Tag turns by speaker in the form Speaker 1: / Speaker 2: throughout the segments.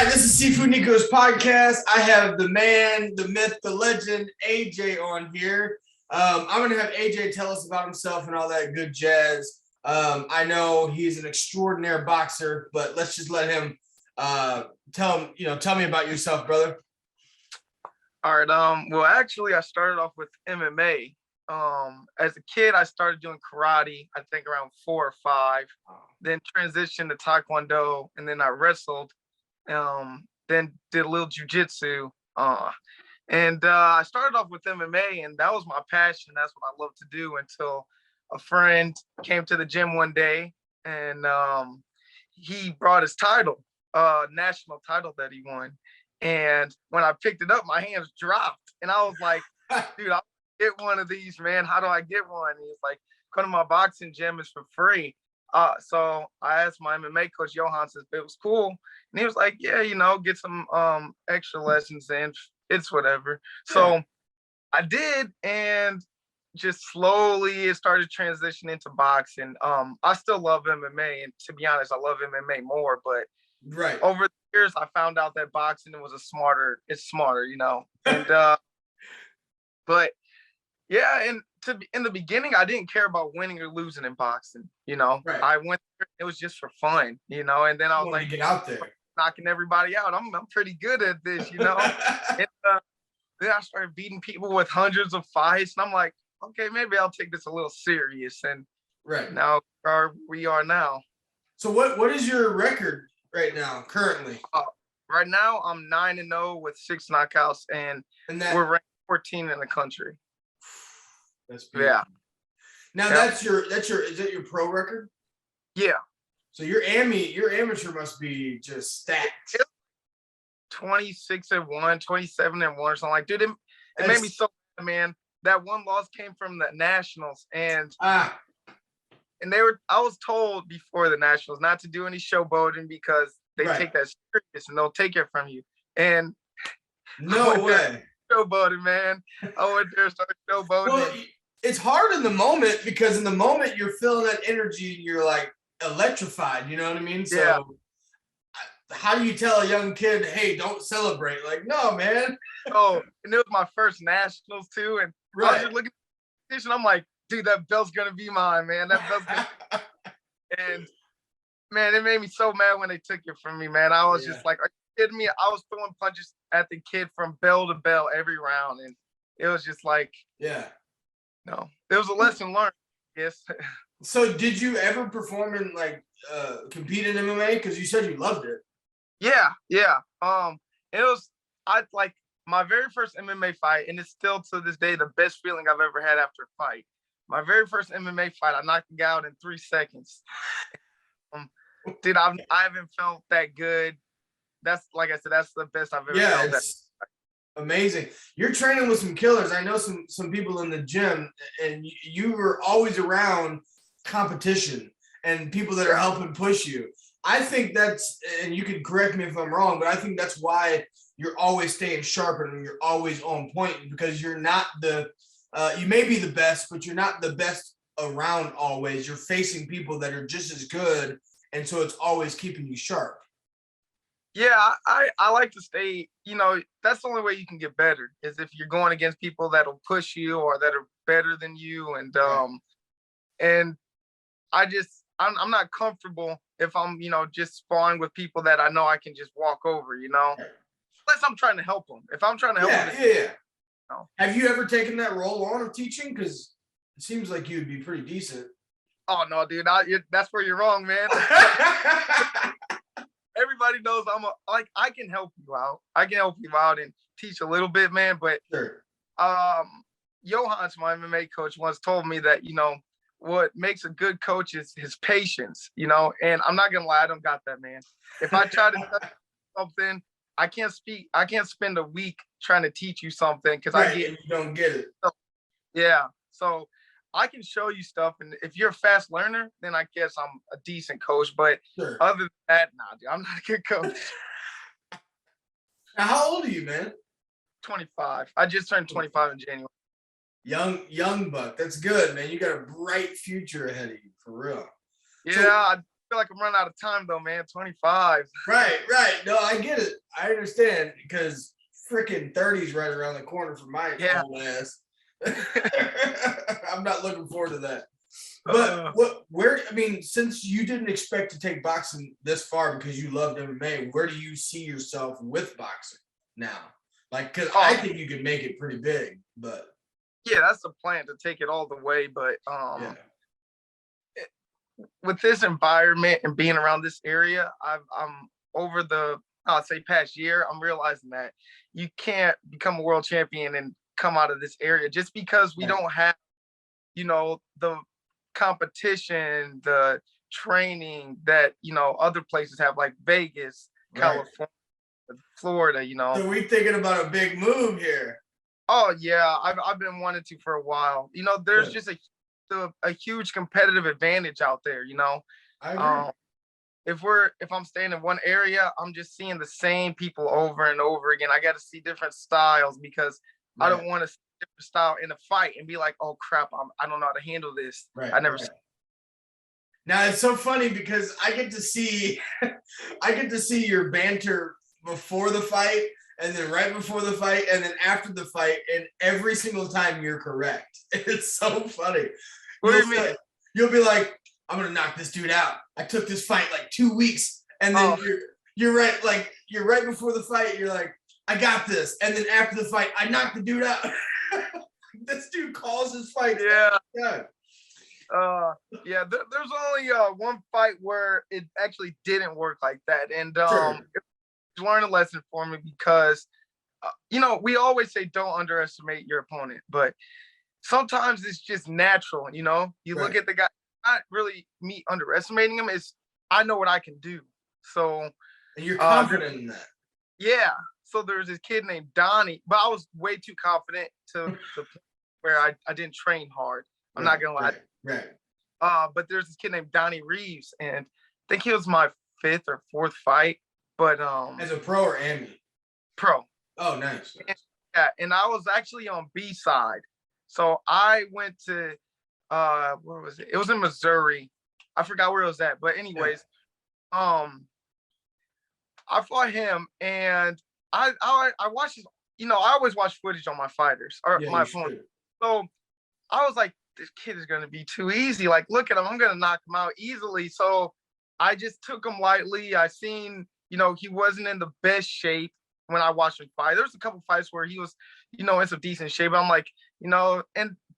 Speaker 1: right, this is Sifu Nikos podcast. I have the man, the myth, the legend, AJ on here. I'm going to have AJ tell us about himself and all that good jazz. I know he's an extraordinary boxer, but let's just let him tell me about yourself, brother.
Speaker 2: All right. Well, actually, I started off with MMA. As a kid, I started doing karate, I think around 4 or 5, then transitioned to Taekwondo, and then I wrestled, then did a little jujitsu. And I started off with MMA, and that was my passion. That's what I love to do until a friend came to the gym one day, and he brought his title, national title that he won. And when I picked it up, my hands dropped, and I was like, dude, I'll get one of these, man. How do I get one? And he's like, come to my boxing gym, is for free. So I asked my MMA coach, Johannes, if it was cool. And he was like, yeah, get some extra lessons in. It's whatever. So I did, and just slowly it started transitioning into boxing. I still love MMA, and to be honest, I love MMA more, but over the years I found out that boxing was it's smarter, And but yeah, and in the beginning I didn't care about winning or losing in boxing, I went there, it was just for fun, and then I was like,
Speaker 1: get out there
Speaker 2: knocking everybody out. I'm pretty good at this, and then I started beating people with hundreds of fights, and I'm like, okay, maybe I'll take this a little serious. And now we are now.
Speaker 1: So what is your record right now, currently?
Speaker 2: Right now, I'm 9-0 with 6 knockouts, and we're ranked 14 in the country.
Speaker 1: That's beautiful.
Speaker 2: Yeah.
Speaker 1: Now is that your pro record?
Speaker 2: Yeah.
Speaker 1: So your amateur must be just stacked.
Speaker 2: 26-1, 27-1, or something like. Dude, it made me so mad, man. That one loss came from the Nationals, and I was told before the Nationals not to do any showboating because they take that serious and they'll take it from you. And
Speaker 1: no way.
Speaker 2: Showboating, man. I went there and started showboating.
Speaker 1: Well, it's hard in the moment because in the moment you're feeling that energy and you're like electrified, you know what I mean? So how do you tell a young kid, hey, don't celebrate? Like, no, man.
Speaker 2: Oh, and it was my first Nationals too, and I was just looking at this and I'm like, dude, that belt's gonna be mine, man. That belt's gonna and man, it made me so mad when they took it from me, man. I was just like, are you kidding me? I was throwing punches at the kid from bell to bell every round, and it was just like, no, it was a lesson learned. Yes.
Speaker 1: So did you ever perform in compete in MMA? Because you said you loved it.
Speaker 2: Yeah. It was my very first MMA fight, and it's still to this day the best feeling I've ever had after a fight. My very first MMA fight, I knocked the guy out in 3 seconds. Dude, I haven't felt that good. That's, like I said, that's the best I've ever felt.
Speaker 1: It's amazing. You're training with some killers. I know some people in the gym, and you were always around competition and people that are helping push you. I think that's, and you can correct me if I'm wrong, but I think that's why you're always staying sharp and you're always on point, because you're not you may be the best, but you're not the best around always. You're facing people that are just as good, and so it's always keeping you sharp.
Speaker 2: Yeah, I like to stay, that's the only way you can get better, is if you're going against people that'll push you or that are better than you. And and I'm not comfortable if I'm, just sparring with people that I know I can just walk over, unless I'm trying to help them. If I'm trying to help them.
Speaker 1: Have you ever taken that role on of teaching? Because it seems like you'd be pretty decent.
Speaker 2: Oh, no, dude. That's where you're wrong, man. Everybody knows I can help you out. I can help you out and teach a little bit, man. But Johannes, my MMA coach, once told me that, what makes a good coach is his patience, and I'm not going to lie, I don't got that, man. If I try to tell something, I can't spend a week trying to teach you something because
Speaker 1: you don't get it.
Speaker 2: So I can show you stuff, and if you're a fast learner, then I guess I'm a decent coach. But other than that, nah, dude, I'm not a good coach.
Speaker 1: Now, how old are you, man?
Speaker 2: 25. I just turned 25 in January.
Speaker 1: Young buck. That's good, man. You got a bright future ahead of you, for real.
Speaker 2: Yeah, feel like I'm running out of time though, man. 25.
Speaker 1: Right. No, I get it. I understand because freaking 30's right around the corner for my old ass. I'm not looking forward to that. But I mean, since you didn't expect to take boxing this far because you loved MMA, where do you see yourself with boxing now? Like, because I think you could make it pretty big, but
Speaker 2: yeah, that's the plan, to take it all the way. But with this environment and being around this area, I'm over the, I'll say, past year, I'm realizing that you can't become a world champion and come out of this area just because we don't have, the competition, the training that, other places have, like Vegas, California, Florida,
Speaker 1: So we thinking about a big move here.
Speaker 2: Oh yeah, I've been wanting to for a while. There's just a huge competitive advantage out there.
Speaker 1: I agree.
Speaker 2: If I'm staying in one area, I'm just seeing the same people over and over again. I got to see different styles because I don't want to see a different style in a fight and be like, oh crap, I don't know how to handle this. I never.
Speaker 1: Now it's so funny because I get to see your banter before the fight, and then right before the fight, and then after the fight, and every single time you're correct. It's so funny.
Speaker 2: What do you mean?
Speaker 1: You'll be like, I'm gonna knock this dude out. I took this fight like 2 weeks, and then you're right, like you're right before the fight, you're like, I got this, and then after the fight, I knocked the dude out. This dude calls his fight.
Speaker 2: Yeah. There's only one fight where it actually didn't work like that, and it learned a lesson for me because we always say don't underestimate your opponent, but sometimes it's just natural. You look at the guy, not really me underestimating him, is I know what I can do. So
Speaker 1: and you're confident in that.
Speaker 2: Yeah. So there's this kid named Donnie, but I was way too confident to where I didn't train hard. I'm not gonna lie. But there's this kid named Donnie Reeves, and I think he was my 5th or 4th fight. But
Speaker 1: as a pro or ami?
Speaker 2: Pro.
Speaker 1: Oh, nice.
Speaker 2: And I was actually on B side. So I went to where was it? It was in Missouri. I forgot where it was at. But anyways, I fought him, and I watched his, I always watch footage on my fighters or my opponent. So I was like, this kid is gonna be too easy. Like, look at him, I'm gonna knock him out easily. So I just took him lightly. I seen, he wasn't in the best shape when I watched him fight. There was a couple fights where he was, in some decent shape. I'm like,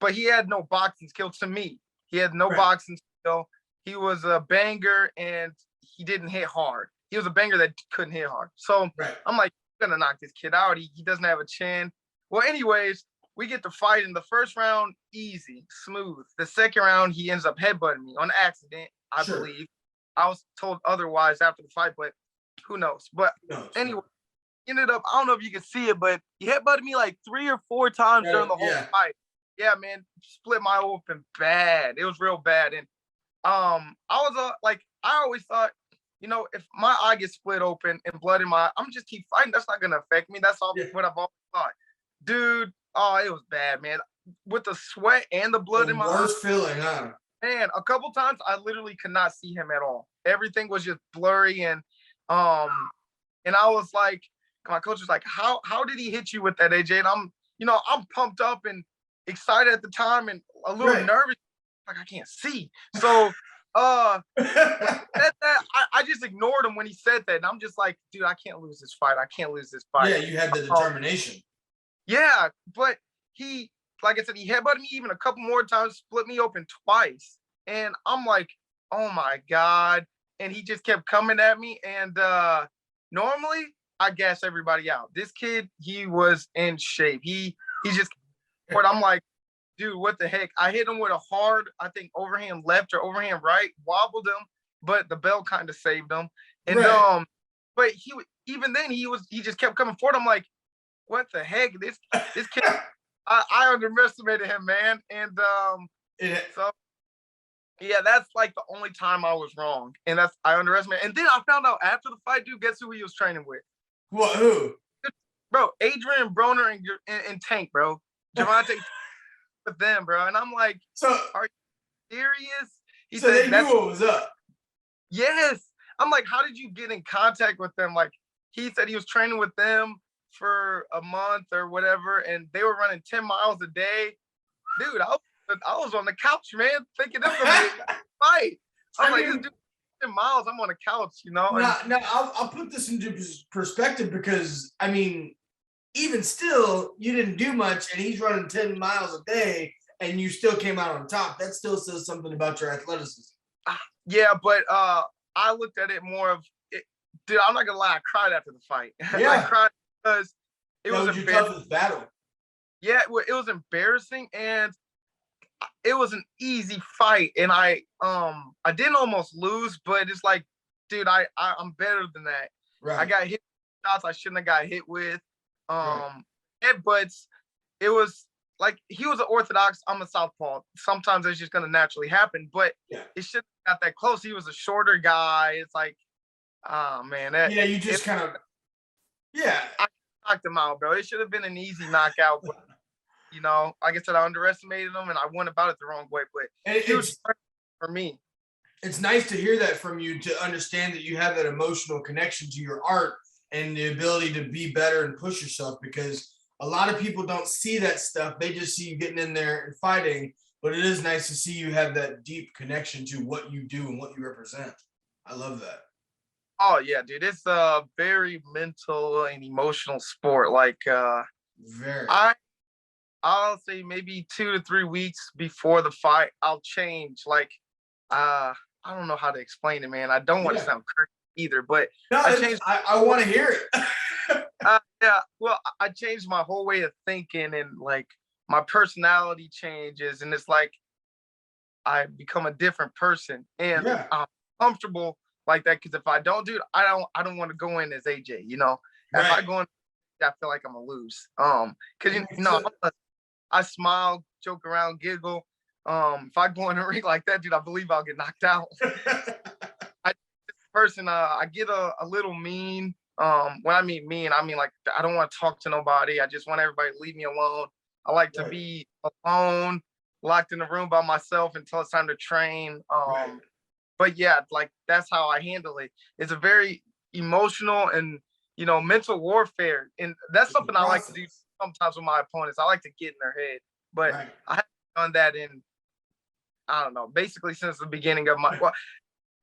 Speaker 2: but he had no boxing skill to me. He had no boxing skill. He was a banger and he didn't hit hard. He was a banger that couldn't hit hard. So I'm like, I'm gonna knock this kid out. He doesn't have a chin. Well, anyways, we get to fight in the first round, easy, smooth. The second round, he ends up headbutting me on accident, I believe. I was told otherwise after the fight, but who knows? But anyway, ended up, I don't know if you can see it, but he headbutted me like 3 or 4 times during the whole fight. Yeah, man, split my open bad. It was real bad. And I was like, I always thought, if my eye gets split open and blood in my eye, I'm just keep fighting. That's not gonna affect me. That's all what I've always thought. Dude, it was bad, man. With the sweat and the blood in my eye.
Speaker 1: Worst feeling, huh?
Speaker 2: Man, a couple times I literally could not see him at all. Everything was just blurry, and I was like, my coach was like, how did he hit you with that, AJ? And I'm pumped up and excited at the time and a little nervous, like I can't see. So I just ignored him when he said that, and I'm just like, dude, I can't lose this fight. I can't lose this fight.
Speaker 1: Yeah, you had the determination.
Speaker 2: Yeah, but he, like I said, he headbutted me even a couple more times, split me open twice. And I'm like, oh my God. And he just kept coming at me. And normally I gas everybody out. This kid, he was in shape. He just, but I'm like, dude, what the heck? I hit him with a hard, I think, overhand left or overhand right, wobbled him, but the bell kind of saved him. And but he just kept coming forward. I'm like, what the heck? This kid, I underestimated him, man. And so yeah, that's like the only time I was wrong. And I underestimated. And then I found out after the fight, dude, guess who he was training with?
Speaker 1: What? Who?
Speaker 2: Bro, Adrian Broner and Tank, bro. Javante with them, bro. And I'm like, so are you serious?
Speaker 1: He said they knew what was up.
Speaker 2: Yes. I'm like, how did you get in contact with them? Like, he said he was training with them for a month or whatever, and they were running 10 miles a day. Dude, I was on the couch, man, thinking this is gonna be a fight. I'm like, this dude 10 miles, I'm on the couch, you know? And
Speaker 1: now I'll put this into perspective because I mean, even still, you didn't do much, and he's running 10 miles a day, and you still came out on top. That still says something about your athleticism.
Speaker 2: yeah, but I looked at it more of it, dude, I'm not gonna lie, I cried after the fight.
Speaker 1: Yeah.
Speaker 2: I cried because it
Speaker 1: That was your toughest battle.
Speaker 2: Yeah, it was embarrassing, and it was an easy fight, and I didn't almost lose, but it's like, dude, I'm better than that.
Speaker 1: Right.
Speaker 2: I got hit with shots I shouldn't have got hit with.
Speaker 1: Right.
Speaker 2: Headbutts. It was like he was an orthodox. I'm a southpaw. Sometimes it's just gonna naturally happen, but it shouldn't have got that close. He was a shorter guy. It's like, oh man,
Speaker 1: yeah, you just kind of
Speaker 2: I knocked him out, bro. It should have been an easy knockout. But, you know, like I said, I underestimated him and I went about it the wrong way. But it was for me.
Speaker 1: It's nice to hear that from you, to understand that you have that emotional connection to your art and the ability to be better and push yourself, because a lot of people don't see that stuff. They just see you getting in there and fighting, but it is nice to see you have that deep connection to what you do and what you represent. I love that.
Speaker 2: Oh yeah, dude. It's a very mental and emotional sport. Like
Speaker 1: very.
Speaker 2: I'll say maybe 2 to 3 weeks before the fight, I'll change. Like I don't know how to explain it, man. I don't want to sound crazy either, but
Speaker 1: no, I want to hear it.
Speaker 2: Yeah, well, I changed my whole way of thinking, and like my personality changes, and it's like I become a different person, and I'm comfortable like that. Because if I don't do it, I don't want to go in as AJ. You know, if I go in, I feel like I'm gonna lose. Because you know, I smile, joke around, giggle. If I go in a ring like that, dude, I believe I'll get knocked out. I get a little mean. When I mean mean, I mean like I don't want to talk to nobody. I just want everybody to leave me alone. I like to be alone, locked in the room by myself until it's time to train. But yeah, like that's how I handle it. It's a very emotional and mental warfare, and that's something I like to do sometimes with my opponents. I like to get in their head, but I haven't done that in I don't know, basically since the beginning of my. Well,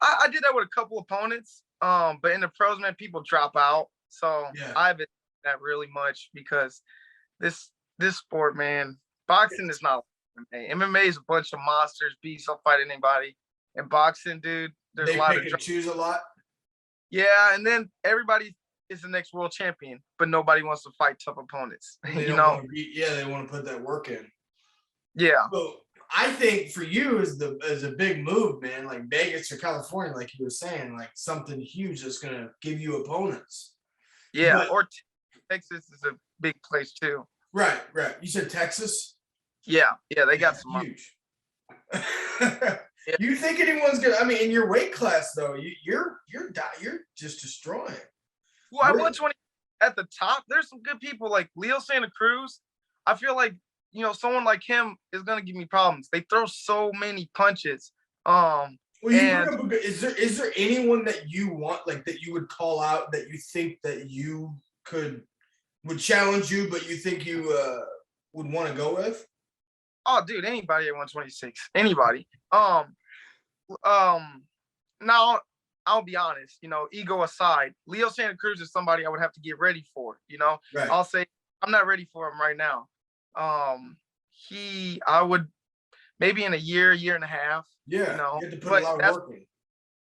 Speaker 2: I did that with a couple opponents, but in the pros, man, people drop out. So I haven't done that really much because this sport, man, boxing is not MMA. MMA is a bunch of monsters, beasts. I'll fight anybody. And boxing, dude, there's a lot of
Speaker 1: choose a lot.
Speaker 2: Yeah, and then everybody is the next world champion, but nobody wants to fight tough opponents.
Speaker 1: They want to put that work in.
Speaker 2: Yeah.
Speaker 1: So I think for you is a big move, man. Like Vegas or California, like you were saying, like something huge that's gonna give you opponents.
Speaker 2: Yeah, or Texas is a big place too.
Speaker 1: Right. You said Texas?
Speaker 2: Yeah, they got some
Speaker 1: huge. You think anyone's gonna? I mean, in your weight class though, you're just destroying.
Speaker 2: Well, I 120 at the top. There's some good people like Leo Santa Cruz. I feel like someone like him is gonna give me problems. They throw so many punches.
Speaker 1: Well, is there anyone that you want, like that you would call out, that you think that you would challenge you, but you think you would want to go with?
Speaker 2: Oh, dude, anybody at 126, anybody. Now I'll be honest, ego aside, Leo Santa Cruz is somebody I would have to get ready for.
Speaker 1: Right.
Speaker 2: I'll say I'm not ready for him right now. I would maybe in a year and a half.
Speaker 1: Yeah, you have to put a lot of work in.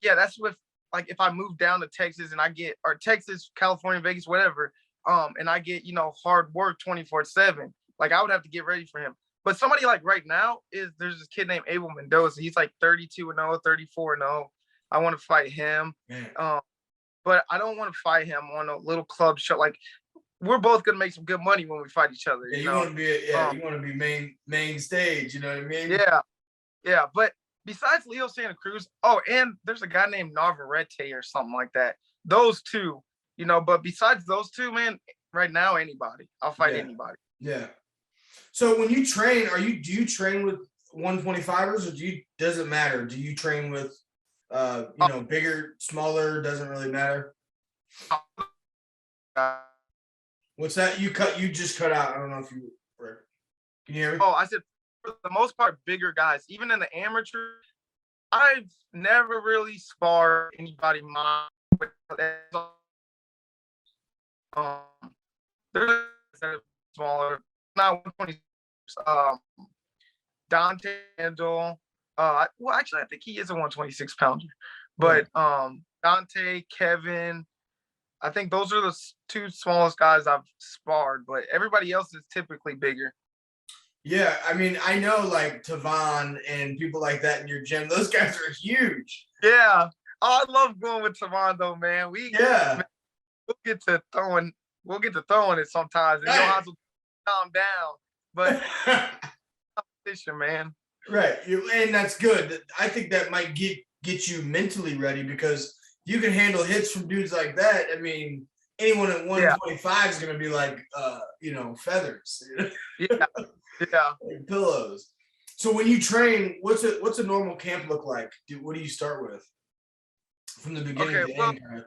Speaker 2: Yeah, that's with like if I move down to Texas and I get or Texas, California, Vegas, whatever, and I get hard work 24/7. Like I would have to get ready for him. But somebody like right now there's this kid named Abel Mendoza. He's like 32-0, 34-0. I want to fight him. But I don't want to fight him on a little club show. Like we're both gonna make some good money when we fight each other.
Speaker 1: You want to be you want to be main stage. You know what I mean?
Speaker 2: Yeah. But besides Leo Santa Cruz, and there's a guy named Navarrete or something like that. Those two, But besides those two, man, right now anybody, I'll fight anybody.
Speaker 1: Yeah. So when you train, do you train with 125ers or does it matter? Do you train with Bigger, smaller, doesn't really matter. What's that? You just cut out. I don't know if you were. Can you hear me?
Speaker 2: Oh, I said for the most part, bigger guys. Even in the amateur, I've never really sparred anybody my they're smaller, not 120. Dante Handel. Well, actually, I think he is a 126 pounder, but Dante, Kevin, I think those are the two smallest guys I've sparred, but everybody else is typically bigger.
Speaker 1: Yeah, I mean, I know like Tavon and people like that in your gym. Those guys are huge.
Speaker 2: Yeah. Oh, I love going with Tavon though, man. We'll get to throwing it sometimes, and you'll have to calm down. But competition, man.
Speaker 1: Right, and that's good. I think that might get you mentally ready, because you can handle hits from dudes like that. I mean, anyone at 125 is going to be like, feathers.
Speaker 2: Yeah.
Speaker 1: Like pillows. So when you train, what's a normal camp look like? What do you start with from the beginning to end?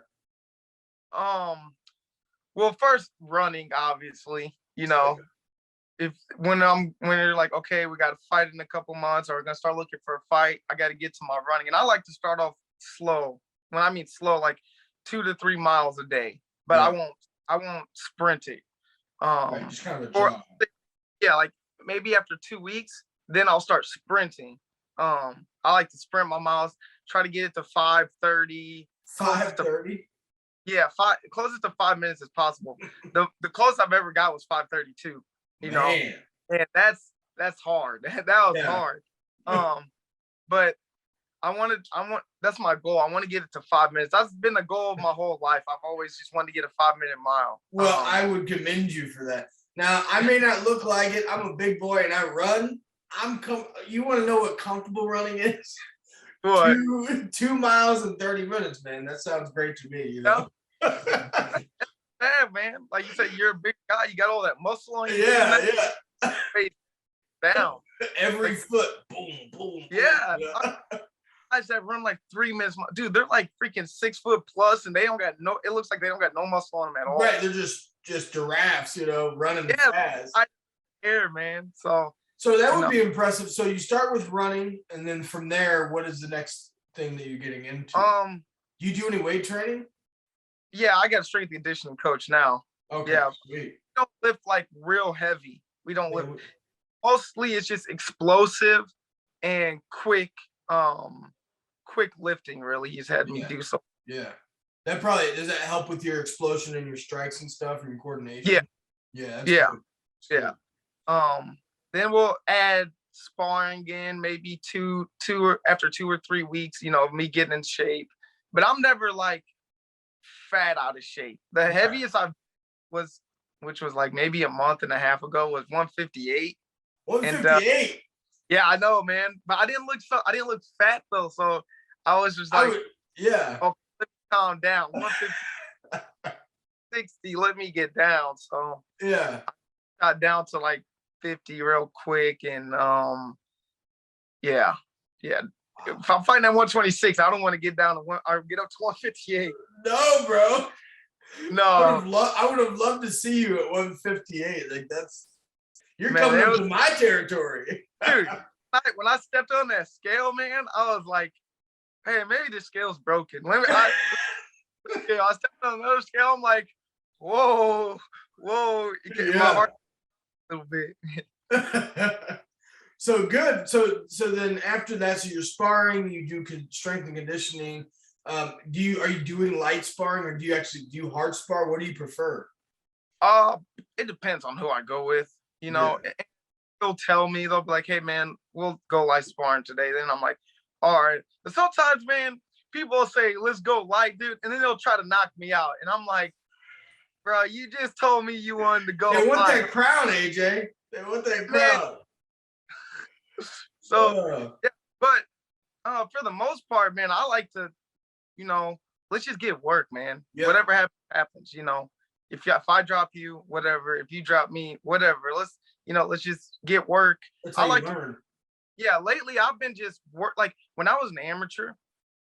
Speaker 2: Well, first running, obviously. When you're like, okay, we got to fight in a couple months, or we're gonna start looking for a fight, I got to get to my running, and I like to start off slow. When I mean slow, like 2 to 3 miles a day, but I won't sprint it.
Speaker 1: Right, just kind of a jog.
Speaker 2: Like maybe after 2 weeks, then I'll start sprinting. I like to sprint my miles, try to get it to 5:30.
Speaker 1: 5:30.
Speaker 2: Yeah, closest to 5 minutes as possible. The closest I've ever got was 5:32. And that's hard. That was hard. But that's my goal. I want to get it to 5 minutes. That's been the goal of my whole life. I've always just wanted to get a 5-minute mile.
Speaker 1: Well, I would commend you for that. Now, I may not look like it. I'm a big boy and I run. You want to know what comfortable running is?
Speaker 2: What?
Speaker 1: 2 miles in 30 minutes, man. That sounds great to me.
Speaker 2: Yeah, man. Like you said, you're a big guy. You got all that muscle on you.
Speaker 1: Yeah.
Speaker 2: Face down.
Speaker 1: Every foot. Boom, boom.
Speaker 2: Yeah. Guys that run like 3 minutes. Dude, they're like freaking 6 foot plus, and they don't got it looks like they don't got no muscle on them at all.
Speaker 1: Right. They're just giraffes, running fast.
Speaker 2: Man. So
Speaker 1: that would be impressive. So you start with running, and then from there, what is the next thing that you're getting into? Do you do any weight training?
Speaker 2: Yeah, I got a strength and conditioning coach now.
Speaker 1: Okay.
Speaker 2: Yeah.
Speaker 1: Sweet.
Speaker 2: We don't lift like real heavy. We don't lift. Mostly it's just explosive and quick lifting, really. He's had me do so.
Speaker 1: Yeah. Does that help with your explosion and your strikes and stuff and your coordination? Yeah.
Speaker 2: Yeah. Then we'll add sparring in, maybe after 2 or 3 weeks, me getting in shape. But I'm never like fat out of shape. The heaviest I was, which was like maybe a month and a half ago, was 158.
Speaker 1: 158.
Speaker 2: And, yeah, I know, man. But I didn't look fat though, so I was just like, okay, let me calm down. 150, 60, let me get down. So
Speaker 1: I
Speaker 2: got down to like 50 real quick, and if I'm fighting at 126, I don't want to get down to get up to 158.
Speaker 1: No, bro.
Speaker 2: No,
Speaker 1: I would have loved to see you at 158. Like you're coming up to my territory,
Speaker 2: dude. When I stepped on that scale, man, I was like, "Hey, maybe the scale's broken." I stepped on another scale. I'm like, "Whoa!" My heart a little bit.
Speaker 1: So good. So then after that, so you're sparring, you do strength and conditioning. Are you doing light sparring, or do you actually do hard spar? What do you prefer?
Speaker 2: It depends on who I go with. They'll tell me, they'll be like, "Hey man, we'll go light sparring today." Then I'm like, all right. But sometimes, man, people will say, "Let's go light, dude," and then they'll try to knock me out. And I'm like, bro, you just told me you wanted to go light.
Speaker 1: They want that crown, AJ. They want that crown.
Speaker 2: So, but for the most part, man, I like to, let's just get work, man. Yep. Whatever happens, if I drop you, whatever. If you drop me, whatever. Let's just get work.
Speaker 1: That's how you learn.
Speaker 2: Yeah, lately I've been just like when I was an amateur,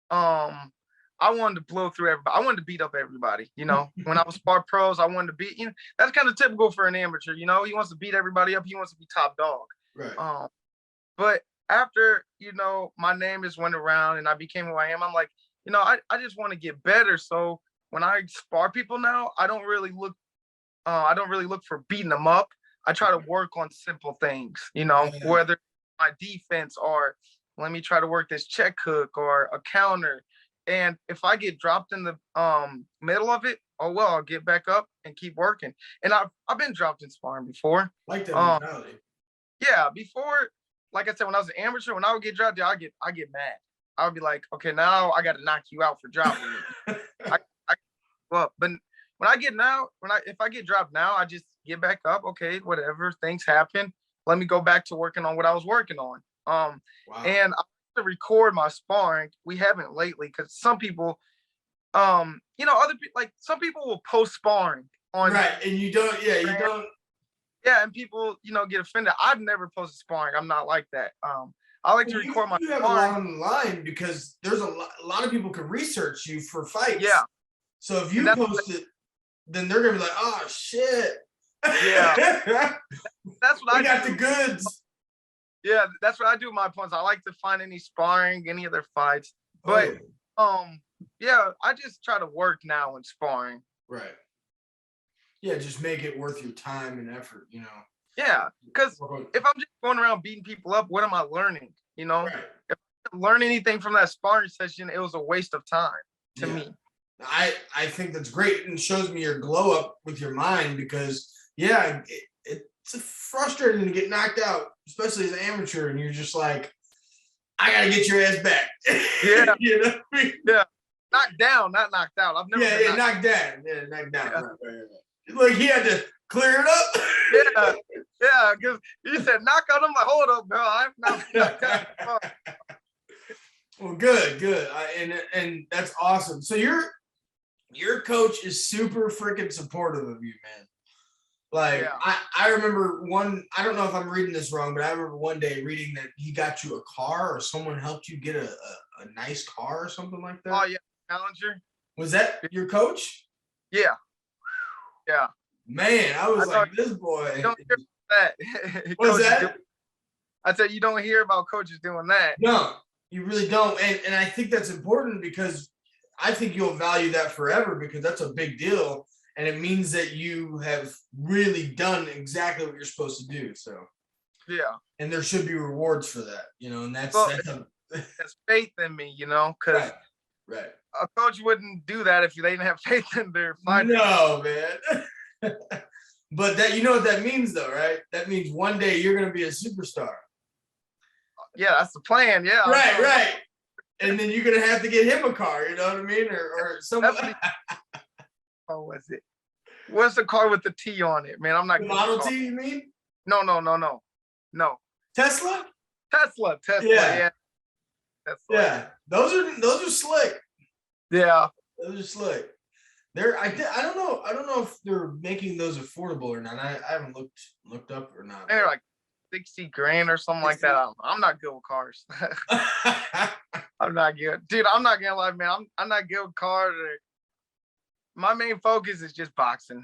Speaker 2: I wanted to blow through everybody. I wanted to beat up everybody. When I was spar pros, I wanted to beat. That's kind of typical for an amateur. He wants to beat everybody up. He wants to be top dog.
Speaker 1: Right.
Speaker 2: But after my name just went around and I became who I am, I'm like, I just want to get better. So when I spar people now, I don't really look for beating them up. I try to work on simple things, whether my defense or let me try to work this check hook or a counter. And if I get dropped in the middle of it, oh well, I'll get back up and keep working. And I've been dropped in sparring before.
Speaker 1: Like that mentality.
Speaker 2: Yeah, before, like I said, when I was an amateur, when I would get dropped, I get mad. I would be like, okay, now I got to knock you out for dropping me. But when if I get dropped now, I just get back up. Okay, whatever, things happen. Let me go back to working on what I was working on.
Speaker 1: Wow.
Speaker 2: And I have to record my sparring. We haven't lately because some people, other people, like some people will post sparring on.
Speaker 1: Right, and you don't. Yeah, you don't.
Speaker 2: Yeah, and people, get offended. I've never posted sparring. I'm not like that. I like to record my.
Speaker 1: You have
Speaker 2: sparring.
Speaker 1: a lot online because there's a lot of people can research you for fights.
Speaker 2: Yeah.
Speaker 1: So if you post it, then they're gonna be like, "Oh shit."
Speaker 2: Yeah. That's what I
Speaker 1: got
Speaker 2: do.
Speaker 1: The goods.
Speaker 2: Yeah, that's what I do with my opponents. I like to find any sparring, any other fights. But yeah, I just try to work now in sparring.
Speaker 1: Right. Yeah, just make it worth your time and effort,
Speaker 2: Yeah, because if I'm just going around beating people up, what am I learning?
Speaker 1: Right.
Speaker 2: If I didn't learn anything from that sparring session, it was a waste of time to me.
Speaker 1: I think that's great and shows me your glow up with your mind because it's frustrating to get knocked out, especially as an amateur, and you're just like, I gotta get your ass back.
Speaker 2: Yeah.
Speaker 1: You know what I mean?
Speaker 2: Yeah. Knocked down, not knocked out. I've never been
Speaker 1: knocked down. Yeah, knocked down. Yeah. Right. Like he had to clear it up.
Speaker 2: Yeah, because you said knock out. I'm like, hold up, bro. I'm not knocked out.
Speaker 1: Well, good. And that's awesome. So your coach is super freaking supportive of you, man. Like I remember I don't know if I'm reading this wrong, but I remember one day reading that he got you a car or someone helped you get a nice car or something like that.
Speaker 2: Oh yeah, Challenger.
Speaker 1: Was that your coach?
Speaker 2: Yeah. Yeah.
Speaker 1: Man, I was like, this boy.
Speaker 2: You don't hear that.
Speaker 1: What's that?
Speaker 2: I said you don't hear about coaches doing that.
Speaker 1: No, you really don't. And I think that's important because I think you'll value that forever because that's a big deal. And it means that you have really done exactly what you're supposed to do. So
Speaker 2: yeah.
Speaker 1: And there should be rewards for that, and that's
Speaker 2: faith in me, because
Speaker 1: right.
Speaker 2: A coach wouldn't do that if they didn't have faith in their fighter.
Speaker 1: No, man. But that what that means though, right? That means one day you're gonna be a superstar.
Speaker 2: Yeah, that's the plan. Yeah.
Speaker 1: Right. And then you're gonna have to get him a car, you know what I mean? Or someone.
Speaker 2: Oh, what's it? What's the car with the T on it, man? I'm not.
Speaker 1: The Model T, you mean?
Speaker 2: No.
Speaker 1: Tesla.
Speaker 2: Yeah. Tesla.
Speaker 1: Yeah. Those are slick.
Speaker 2: Yeah.
Speaker 1: Those are slick. I don't know if they're making those affordable or not. I haven't looked up or not.
Speaker 2: They're like $60,000 or something like that. I'm not good with cars. I'm not good, dude. I'm not gonna lie, man. I'm not good with cars. My main focus is just boxing.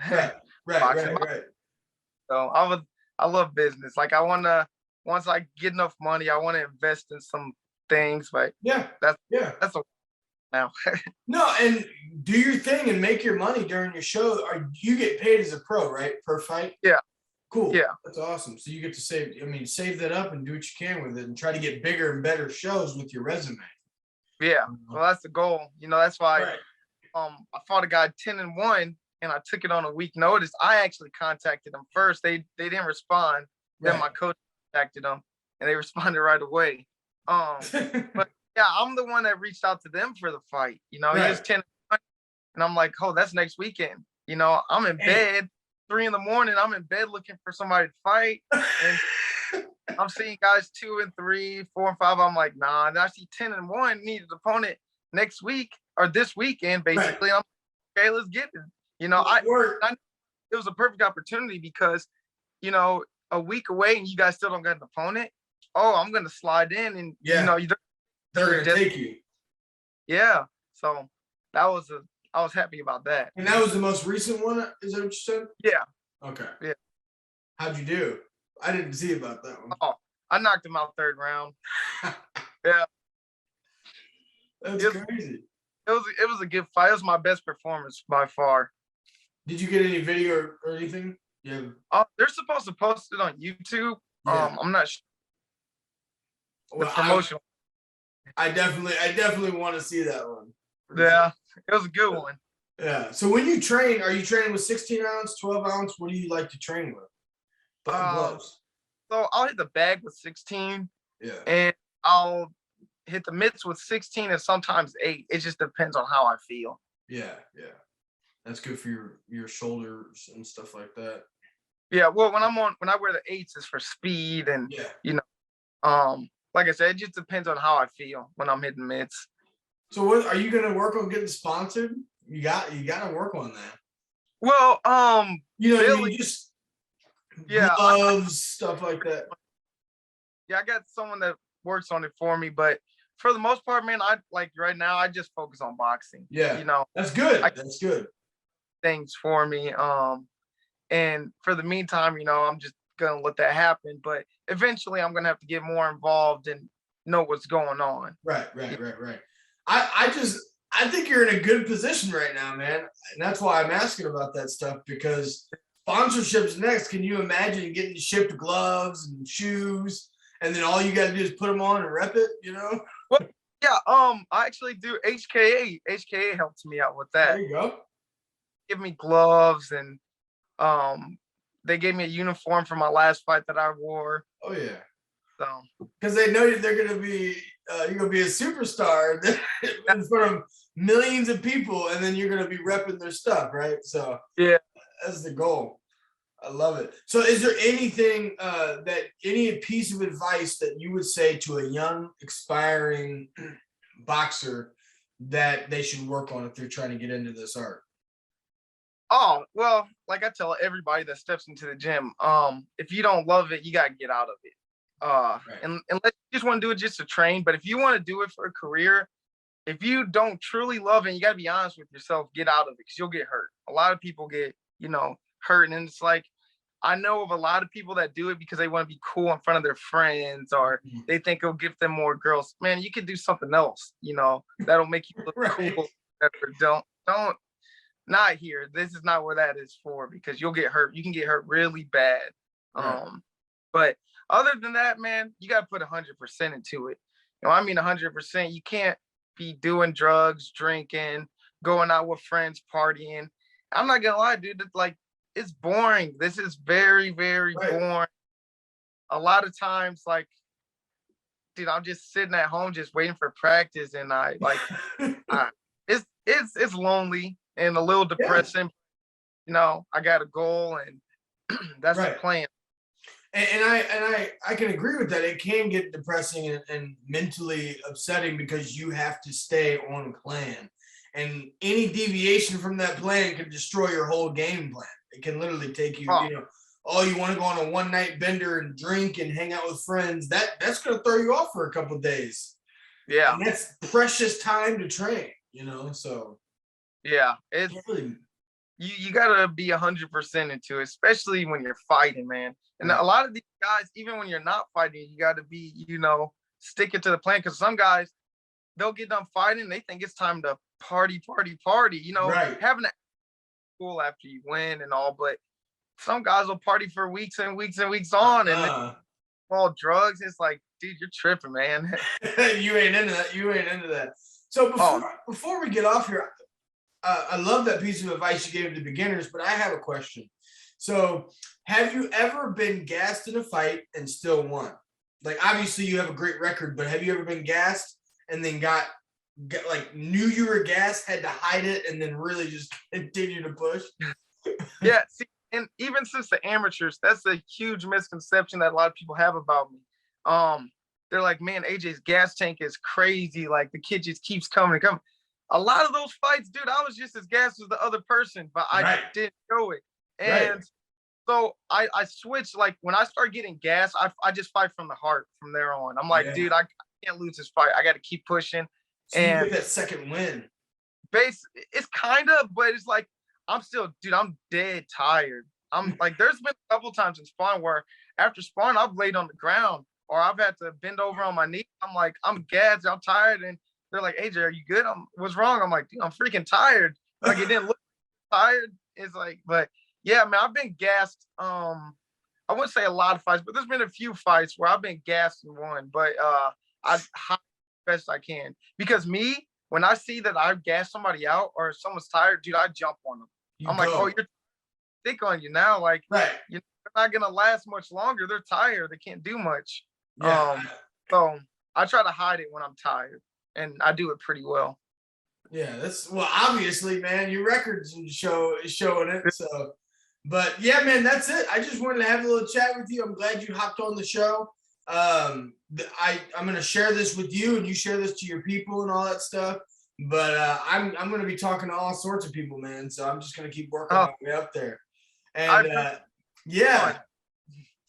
Speaker 1: Right.
Speaker 2: So I love business. Like once I get enough money, I want to invest in some things. But that's a now.
Speaker 1: No, and do your thing and make your money during your show. Or you get paid as a pro, right? Per fight?
Speaker 2: Yeah.
Speaker 1: Cool.
Speaker 2: Yeah.
Speaker 1: That's awesome. So you get to save that up and do what you can with it and try to get bigger and better shows with your resume.
Speaker 2: Yeah. Well, that's the goal. That's why I fought a guy 10-1 and I took it on a week notice. I actually contacted them first. They didn't respond. Then my coach contacted them and they responded right away. But yeah, I'm the one that reached out to them for the fight. He was 10-1 and I'm like, oh, that's next weekend. I'm in bed 3 a.m. I'm in bed looking for somebody to fight. And I'm seeing guys 2 and 3, 4 and 5. I'm like, nah. And I see 10-1 need an opponent next week or this weekend, basically. I'm like, okay, let's get it. It was a perfect opportunity because, a week away and you guys still don't get an opponent. Oh, I'm gonna slide in and they're
Speaker 1: gonna take you.
Speaker 2: Yeah. So that was I was happy about that.
Speaker 1: And that was the most recent one. Is that what you said?
Speaker 2: Yeah.
Speaker 1: Okay.
Speaker 2: Yeah.
Speaker 1: How'd you do? I didn't see about that one.
Speaker 2: Oh, I knocked him out third round. Yeah.
Speaker 1: That's
Speaker 2: It was,
Speaker 1: crazy.
Speaker 2: it was a good fight. It was my best performance by far.
Speaker 1: Did you get any video or anything? Yeah.
Speaker 2: They're supposed to post it on YouTube.
Speaker 1: Yeah.
Speaker 2: I'm not sure the
Speaker 1: Well,
Speaker 2: promotion.
Speaker 1: I definitely want to see that one.
Speaker 2: Yeah, it was a good one.
Speaker 1: Yeah. So when you train, are you training with 16 ounce, 12 ounce? What do you like to train with? Gloves.
Speaker 2: So I'll hit the bag with 16.
Speaker 1: Yeah.
Speaker 2: And I'll hit the mitts with 16 and sometimes 8. It just depends on how I feel.
Speaker 1: Yeah, yeah. That's good for your shoulders and stuff like that.
Speaker 2: Yeah, well, when I wear the 8s, it's for speed and like I said, it just depends on how I feel when I'm hitting mitts.
Speaker 1: So what are you gonna work on getting sponsored? You gotta work on that.
Speaker 2: Well,
Speaker 1: Billy, just gloves, stuff like that.
Speaker 2: Yeah, I got someone that works on it for me, but for the most part, man, I like right now I just focus on boxing.
Speaker 1: Yeah, that's good. That's good.
Speaker 2: Things for me. And for the meantime, I'm just gonna let that happen. But eventually I'm gonna have to get more involved and know what's going on.
Speaker 1: Right. I think you're in a good position right now, man. And that's why I'm asking about that stuff, because sponsorships next. Can you imagine getting shipped gloves and shoes, and then all you got to do is put them on and rep it?
Speaker 2: Well, yeah. I actually do HKA. HKA helps me out with that.
Speaker 1: There you go.
Speaker 2: Give me gloves, and they gave me a uniform for my last fight that I wore.
Speaker 1: Oh yeah.
Speaker 2: So
Speaker 1: because they know they're gonna be you're gonna be a superstar in front of millions of people, and then you're gonna be repping their stuff, right? So
Speaker 2: yeah,
Speaker 1: that's the goal. I love it. So is there anything any piece of advice that you would say to a young aspiring boxer that they should work on if they're trying to get into this art?
Speaker 2: Oh, well, like I tell everybody that steps into the gym, if you don't love it, you gotta get out of it. Right. And unless you just want to do it just to train, but if you want to do it for a career, if you don't truly love it, you gotta be honest with yourself, get out of it, because you'll get hurt. A lot of people get, hurt, and it's like, I know of a lot of people that do it because they want to be cool in front of their friends, or they think it'll give them more girls. Man, you could do something else, that'll make you look cool. Don't not here. This is not where that is for, because you'll get hurt. You can get hurt really bad. Right. But other than that, man, you got to put 100% into it. I mean 100%. You can't be doing drugs, drinking, going out with friends, partying. I'm not gonna lie, dude. It's boring. This is very, very boring. A lot of times, dude, I'm just sitting at home just waiting for practice, and it's lonely and a little depressing. I got a goal, and that's the plan.
Speaker 1: And I can agree with that. It can get depressing and mentally upsetting, because you have to stay on plan, and any deviation from that plan can destroy your whole game plan. It can literally take you, you want to go on a one night bender and drink and hang out with friends. That's going to throw you off for a couple of days.
Speaker 2: Yeah.
Speaker 1: And that's precious time to train, so.
Speaker 2: Yeah. It's really, you gotta be 100% into it, especially when you're fighting, man. And a lot of these guys, even when you're not fighting, you gotta be, sticking to the plan, because some guys, they'll get done fighting, they think it's time to party, having a cool after you win and all, but some guys will party for weeks and weeks and weeks on, and all drugs. It's like, dude, you're tripping, man.
Speaker 1: You ain't into that. So before we get off here, I love that piece of advice you gave to beginners, but I have a question. So have you ever been gassed in a fight and still won? Like, obviously you have a great record, but have you ever been gassed and then got knew you were gassed, had to hide it, and then really just continue to push?
Speaker 2: Yeah. See, and even since the amateurs, that's a huge misconception that a lot of people have about me. They're like, man, AJ's gas tank is crazy. Like, the kid just keeps coming and coming. A lot of those fights, dude, I was just as gassed as the other person, but I didn't show it. And so I switched. Like, when I start getting gas, I just fight from the heart from there on. I'm like, dude, I can't lose this fight. I got to keep pushing.
Speaker 1: So you
Speaker 2: And
Speaker 1: get that second win.
Speaker 2: it's kind of, but it's like I'm still, dude, I'm dead tired. I'm like, there's been a couple times in sparring where after sparring, I've laid on the ground or I've had to bend over on my knee. I'm like, I'm gassed, I'm tired, and they're like, AJ, are you good? What's wrong? I'm like, dude, I'm freaking tired. Like it didn't look tired. It's like, but yeah, man, I've been gassed. I wouldn't say a lot of fights, but there's been a few fights where I've been gassed and won. But I hide as best I can because me, when I see that I've gassed somebody out or someone's tired, dude, I jump on them. I'm like, oh, you're thick on you now. Like,
Speaker 1: right.
Speaker 2: You're not gonna last much longer. They're tired. They can't do much.
Speaker 1: Yeah.
Speaker 2: So I try to hide it when I'm tired, and I do it pretty well.
Speaker 1: Yeah, that's well, obviously, man, your records is showing it. So, but yeah, man, that's it. I just wanted to have a little chat with you. I'm glad you hopped on the show. I'm gonna share this with you, and you share this to your people and all that stuff. But I'm gonna be talking to all sorts of people, man. So I'm just gonna keep working my way up there. And yeah,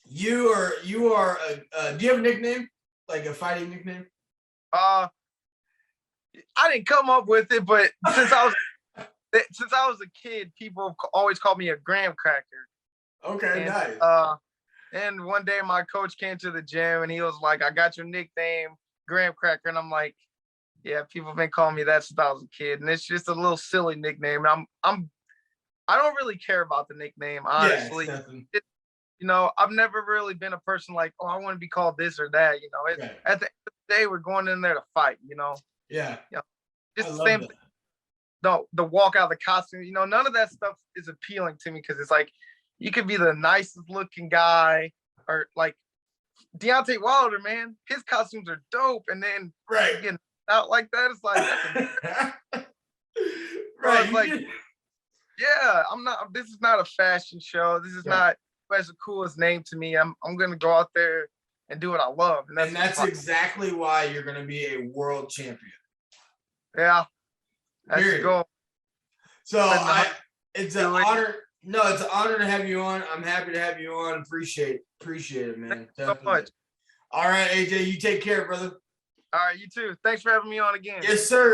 Speaker 1: you are. Do you have a nickname, like a fighting nickname?
Speaker 2: I didn't come up with it, but since I was a kid, people always called me a graham cracker.
Speaker 1: Okay, nice.
Speaker 2: And one day my coach came to the gym and he was like, "I got your nickname, graham cracker," and I'm like, "Yeah, people have been calling me that since I was a kid, and it's just a little silly nickname." I don't really care about the nickname, honestly. I've never really been a person like, "Oh, I want to be called this or that." At the end of the day, we're going in there to fight.
Speaker 1: Yeah.
Speaker 2: Just the same thing. No, the walk out of the costume, none of that stuff is appealing to me because it's like you could be the nicest looking guy or like Deontay Wilder, man. His costumes are dope, and then getting out like that, it's like
Speaker 1: right.
Speaker 2: It's like, yeah, I'm not. This is not a fashion show. This is not as the coolest name to me. I'm gonna go out there and do what I love,
Speaker 1: and that's exactly why you're gonna be a world champion.
Speaker 2: Yeah, that's the goal.
Speaker 1: So it's an honor. No, it's an honor to have you on. I'm happy to have you on. Appreciate it, man.
Speaker 2: Thanks so much.
Speaker 1: All right, AJ, you take care, brother.
Speaker 2: All right, you too. Thanks for having me on again.
Speaker 1: Yes, sir.